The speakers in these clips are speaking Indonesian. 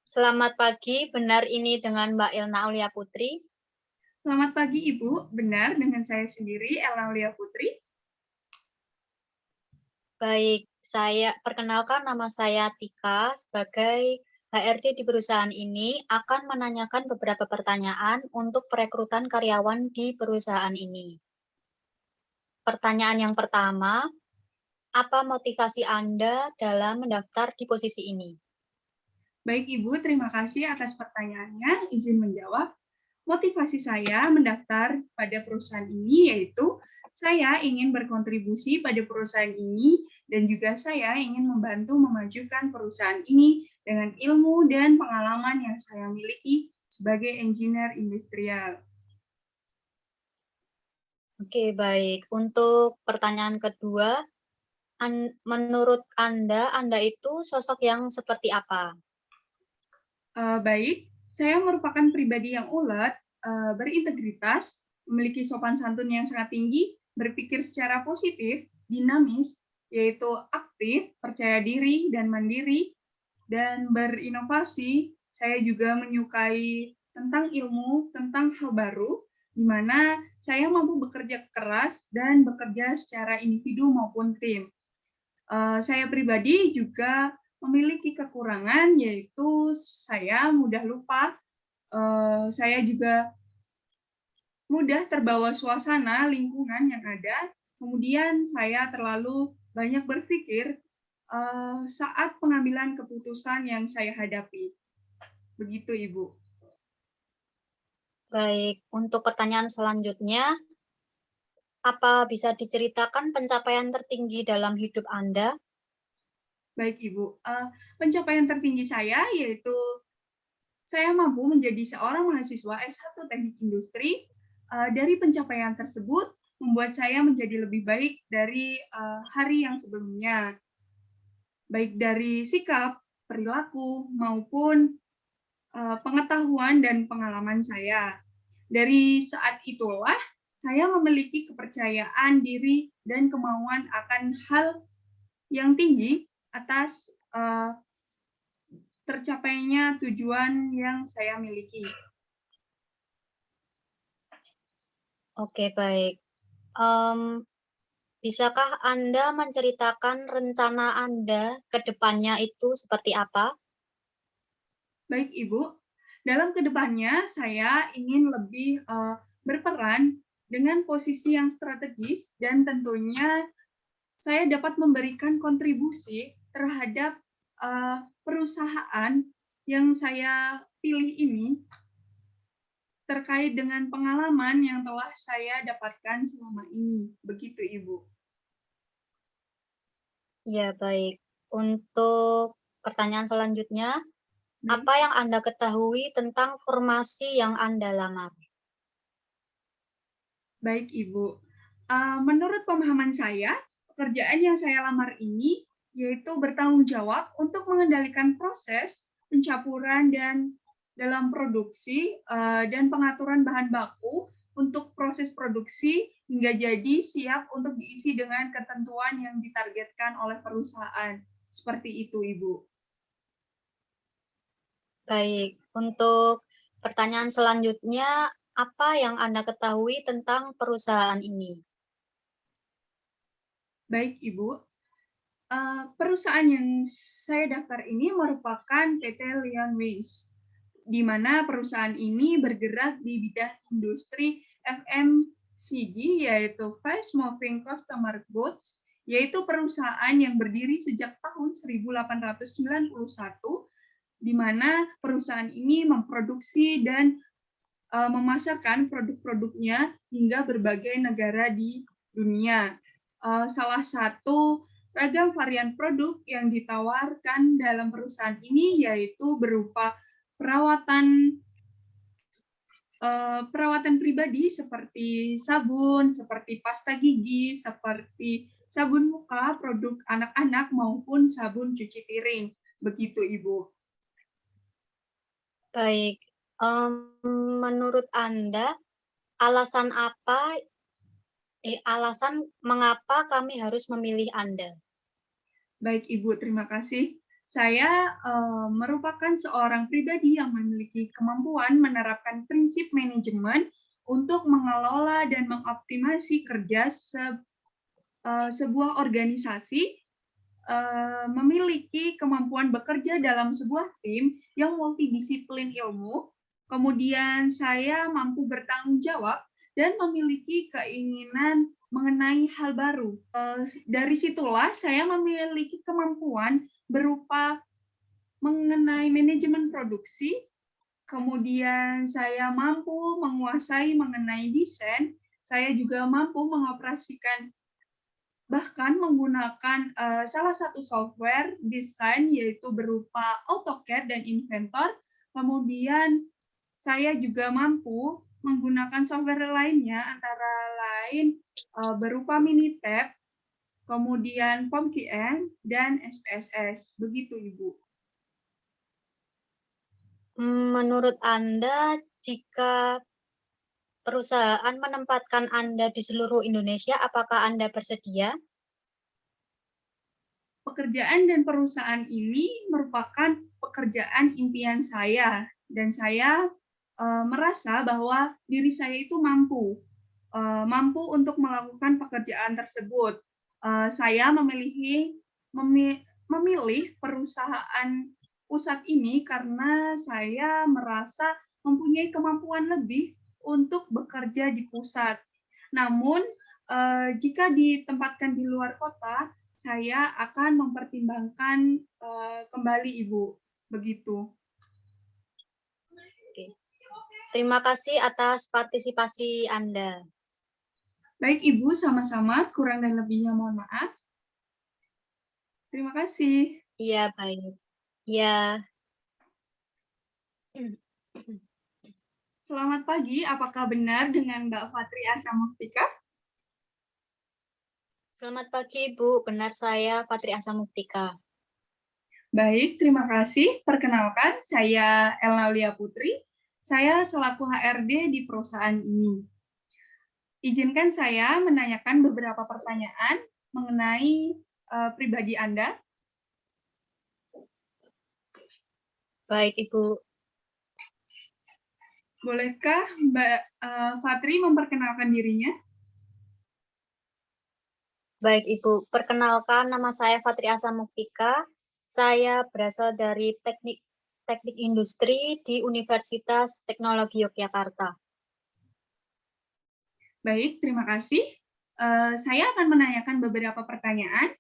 Selamat pagi, benar ini dengan Mbak Ilna Aulia Putri? Selamat pagi Ibu, benar dengan saya sendiri, Aulia Putri. Baik, saya perkenalkan nama saya Tika sebagai HRD di perusahaan ini akan menanyakan beberapa pertanyaan untuk perekrutan karyawan di perusahaan ini. Pertanyaan yang pertama, apa motivasi Anda dalam mendaftar di posisi ini? Baik Ibu, terima kasih atas pertanyaannya. Izin menjawab. Motivasi saya mendaftar pada perusahaan ini yaitu saya ingin berkontribusi pada perusahaan ini dan juga saya ingin membantu memajukan perusahaan ini dengan ilmu dan pengalaman yang saya miliki sebagai engineer industrial. Oke, baik. Untuk pertanyaan kedua, menurut Anda itu sosok yang seperti apa? Baik, saya merupakan pribadi yang ulet, berintegritas, memiliki sopan santun yang sangat tinggi, berpikir secara positif, dinamis, yaitu aktif, percaya diri, dan mandiri, dan berinovasi. Saya juga menyukai tentang ilmu, tentang hal baru, di mana saya mampu bekerja keras dan bekerja secara individu maupun tim. Saya pribadi juga memiliki kekurangan, yaitu saya mudah lupa, saya juga mudah terbawa suasana lingkungan yang ada, kemudian saya terlalu banyak berpikir saat pengambilan keputusan yang saya hadapi. Begitu, Ibu. Baik, untuk pertanyaan selanjutnya, apa bisa diceritakan pencapaian tertinggi dalam hidup Anda? Baik, Ibu. Pencapaian tertinggi saya yaitu saya mampu menjadi seorang mahasiswa S1 Teknik Industri. Dari pencapaian tersebut membuat saya menjadi lebih baik dari hari yang sebelumnya, baik dari sikap, perilaku, maupun pengetahuan dan pengalaman saya. Dari saat itulah saya memiliki kepercayaan diri dan kemauan akan hal yang tinggi atas tercapainya tujuan yang saya miliki. Oke, baik. Bisakah Anda menceritakan rencana Anda ke depannya itu seperti apa? Baik, Ibu. Dalam kedepannya, saya ingin lebih berperan dengan posisi yang strategis dan tentunya saya dapat memberikan kontribusi terhadap perusahaan yang saya pilih ini terkait dengan pengalaman yang telah saya dapatkan selama ini. Begitu, Ibu. Ya, baik. Untuk pertanyaan selanjutnya, Baik, apa yang Anda ketahui tentang formasi yang Anda lamar? baik Ibu. Menurut pemahaman saya, pekerjaan yang saya lamar ini yaitu bertanggung jawab untuk mengendalikan proses pencampuran dan dalam produksi dan pengaturan bahan baku untuk proses produksi hingga jadi siap untuk diisi dengan ketentuan yang ditargetkan oleh perusahaan. Seperti itu, Ibu. Baik, untuk pertanyaan selanjutnya, apa yang Anda ketahui tentang perusahaan ini? Baik, Ibu. Perusahaan yang saya daftar ini merupakan PT Lion Wings, di mana perusahaan ini bergerak di bidang industri FMCG, yaitu Fast Moving Consumer Goods, yaitu perusahaan yang berdiri sejak tahun 1891, di mana perusahaan ini memproduksi dan memasarkan produk-produknya hingga berbagai negara di dunia. Salah satu ragam varian produk yang ditawarkan dalam perusahaan ini yaitu berupa perawatan perawatan pribadi seperti sabun, seperti pasta gigi, seperti sabun muka, produk anak-anak maupun sabun cuci piring. Begitu, Ibu. Baik, menurut Anda, alasan alasan mengapa kami harus memilih Anda? Baik, Ibu, terima kasih. Saya merupakan seorang pribadi yang memiliki kemampuan menerapkan prinsip manajemen untuk mengelola dan mengoptimasi kerja sebuah organisasi, memiliki kemampuan bekerja dalam sebuah tim yang multidisiplin ilmu, kemudian saya mampu bertanggung jawab dan memiliki keinginan mengenai hal baru. Dari situlah saya memiliki kemampuan berupa mengenai manajemen produksi, kemudian saya mampu menguasai mengenai desain, saya juga mampu mengoperasikan bahkan menggunakan salah satu software desain yaitu berupa AutoCAD dan Inventor. Kemudian saya juga mampu menggunakan software lainnya antara lain berupa Minitab, kemudian POMQM dan SPSS. Begitu, Ibu. Menurut Anda, jika perusahaan menempatkan Anda di seluruh Indonesia, apakah Anda bersedia? Pekerjaan dan perusahaan ini merupakan pekerjaan impian saya, dan saya merasa bahwa diri saya itu mampu untuk melakukan pekerjaan tersebut. Saya memilih perusahaan pusat ini karena saya merasa mempunyai kemampuan lebih untuk bekerja di pusat. Namun, jika ditempatkan di luar kota, saya akan mempertimbangkan kembali, Ibu. Begitu. Terima kasih atas partisipasi Anda. Baik, Ibu, sama-sama. Kurang dan lebihnya mohon maaf. Terima kasih. Iya, baik. Iya. Selamat pagi, apakah benar dengan Mbak Fatri Asa Muftika? Selamat pagi, Bu. Benar saya Fatri Asa Muftika. Baik, terima kasih. Perkenalkan, saya Elnalia Putri. Saya selaku HRD di perusahaan ini. Izinkan saya menanyakan beberapa pertanyaan mengenai pribadi Anda. Baik, Ibu. Bolehkah Mbak Fatri memperkenalkan dirinya? Baik, Ibu. Perkenalkan, nama saya Fatri Asa Muftika. Saya berasal dari teknik industri di Universitas Teknologi Yogyakarta. Baik, terima kasih. Saya akan menanyakan beberapa pertanyaan.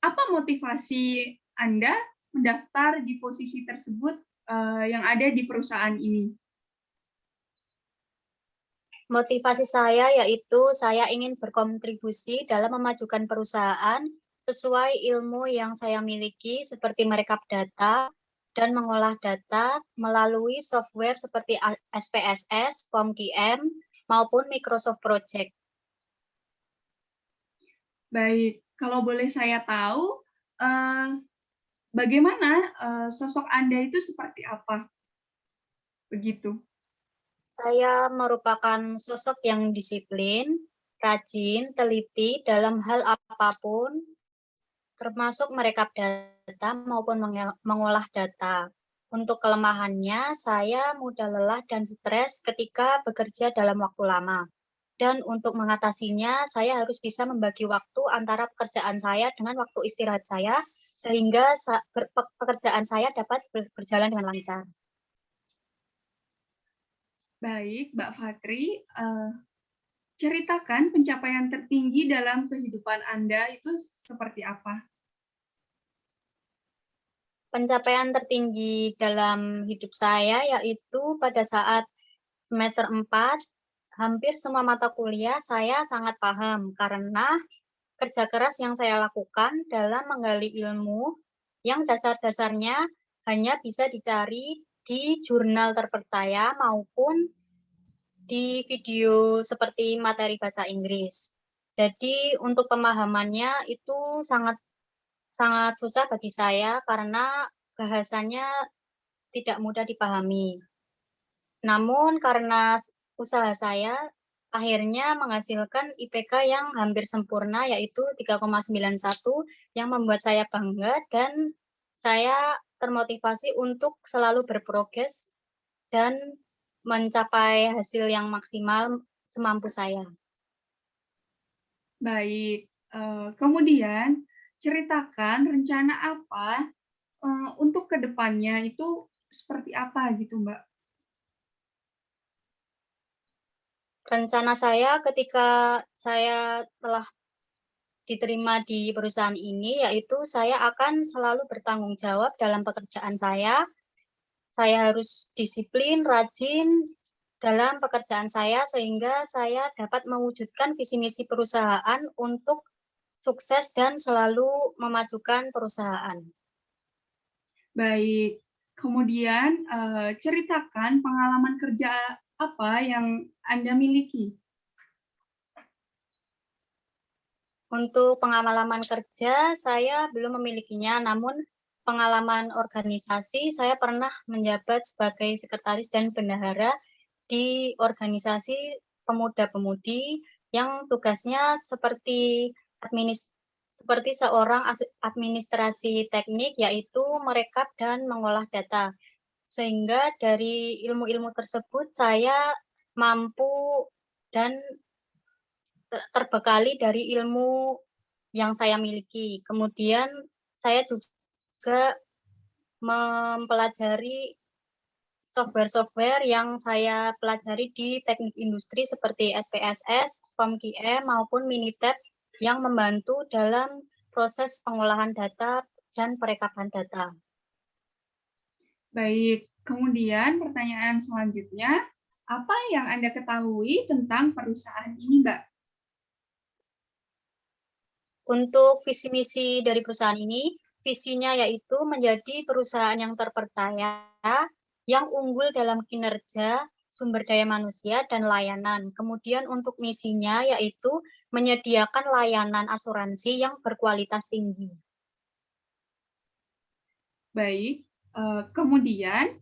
Apa motivasi Anda mendaftar di posisi tersebut yang ada di perusahaan ini? Motivasi saya yaitu saya ingin berkontribusi dalam memajukan perusahaan sesuai ilmu yang saya miliki seperti merekap data dan mengolah data melalui software seperti SPSS, POMQM, maupun Microsoft Project. Baik, kalau boleh saya tahu, bagaimana sosok Anda itu seperti apa? Begitu. Saya merupakan sosok yang disiplin, rajin, teliti dalam hal apapun, termasuk merekap data maupun mengolah data. Untuk kelemahannya, saya mudah lelah dan stres ketika bekerja dalam waktu lama. Dan untuk mengatasinya, saya harus bisa membagi waktu antara pekerjaan saya dengan waktu istirahat saya, sehingga pekerjaan saya dapat berjalan dengan lancar. Baik, Mbak Fatri, ceritakan pencapaian tertinggi dalam kehidupan Anda itu seperti apa? Pencapaian tertinggi dalam hidup saya yaitu pada saat semester 4, hampir semua mata kuliah saya sangat paham karena kerja keras yang saya lakukan dalam menggali ilmu yang dasar-dasarnya hanya bisa dicari di jurnal terpercaya maupun di video seperti materi bahasa Inggris. Jadi untuk pemahamannya itu sangat susah bagi saya karena bahasanya tidak mudah dipahami. Namun karena usaha saya akhirnya menghasilkan IPK yang hampir sempurna, yaitu 3,91, yang membuat saya bangga dan saya termotivasi untuk selalu berprogres dan mencapai hasil yang maksimal semampu saya. Baik, kemudian ceritakan rencana apa, untuk ke depannya itu seperti apa gitu, Mbak? Rencana saya ketika saya telah diterima di perusahaan ini, yaitu saya akan selalu bertanggung jawab dalam pekerjaan saya. Saya harus disiplin, rajin dalam pekerjaan saya, sehingga saya dapat mewujudkan visi misi perusahaan untuk sukses dan selalu memajukan perusahaan. Baik, kemudian, ceritakan pengalaman kerja apa yang Anda miliki? Untuk pengalaman kerja, saya belum memilikinya, namun pengalaman organisasi, saya pernah menjabat sebagai sekretaris dan bendahara di organisasi pemuda-pemudi yang tugasnya seperti seorang administrasi teknik, yaitu merekap dan mengolah data. Sehingga dari ilmu-ilmu tersebut saya mampu dan terbekali dari ilmu yang saya miliki. Kemudian saya juga mempelajari software-software yang saya pelajari di teknik industri seperti SPSS, POM-QM, maupun Minitab yang membantu dalam proses pengolahan data dan perekapan data. Baik, kemudian pertanyaan selanjutnya, apa yang Anda ketahui tentang perusahaan ini, Mbak? Untuk visi misi dari perusahaan ini, visinya yaitu menjadi perusahaan yang terpercaya, yang unggul dalam kinerja, sumber daya manusia, dan layanan. Kemudian untuk misinya yaitu menyediakan layanan asuransi yang berkualitas tinggi. Baik, kemudian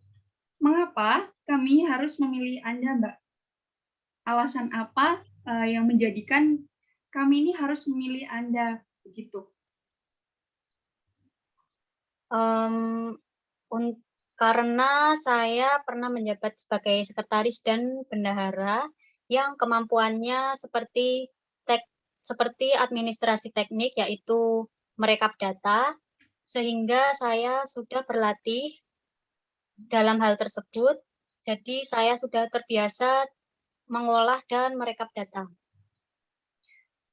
mengapa kami harus memilih Anda, Mbak? Alasan apa, yang menjadikan kami ini harus memilih Anda, begitu? Karena saya pernah menjabat sebagai sekretaris dan bendahara yang kemampuannya seperti administrasi teknik, yaitu merekap data, sehingga saya sudah berlatih dalam hal tersebut, jadi saya sudah terbiasa mengolah dan merekap data.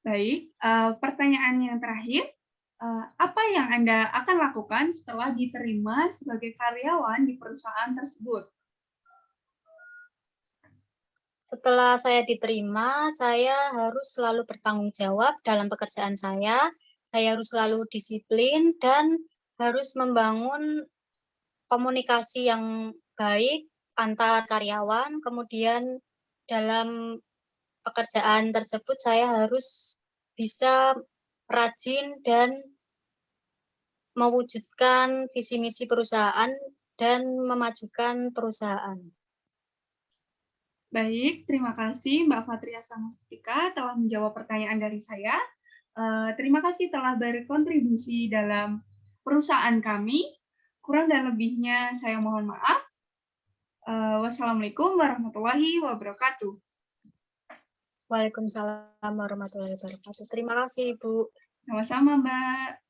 Baik, pertanyaan yang terakhir, apa yang Anda akan lakukan setelah diterima sebagai karyawan di perusahaan tersebut? Setelah saya diterima, saya harus selalu bertanggung jawab dalam pekerjaan saya harus selalu disiplin dan harus membangun komunikasi yang baik antar karyawan, kemudian dalam pekerjaan tersebut saya harus bisa rajin dan mewujudkan visi misi perusahaan dan memajukan perusahaan. Baik, terima kasih Mbak Fatria Samustika telah menjawab pertanyaan dari saya. Terima kasih telah berkontribusi dalam perusahaan kami. Kurang dan lebihnya saya mohon maaf. Wassalamualaikum warahmatullahi wabarakatuh. Waalaikumsalam warahmatullahi wabarakatuh. Terima kasih, Ibu. Sama-sama, Mbak.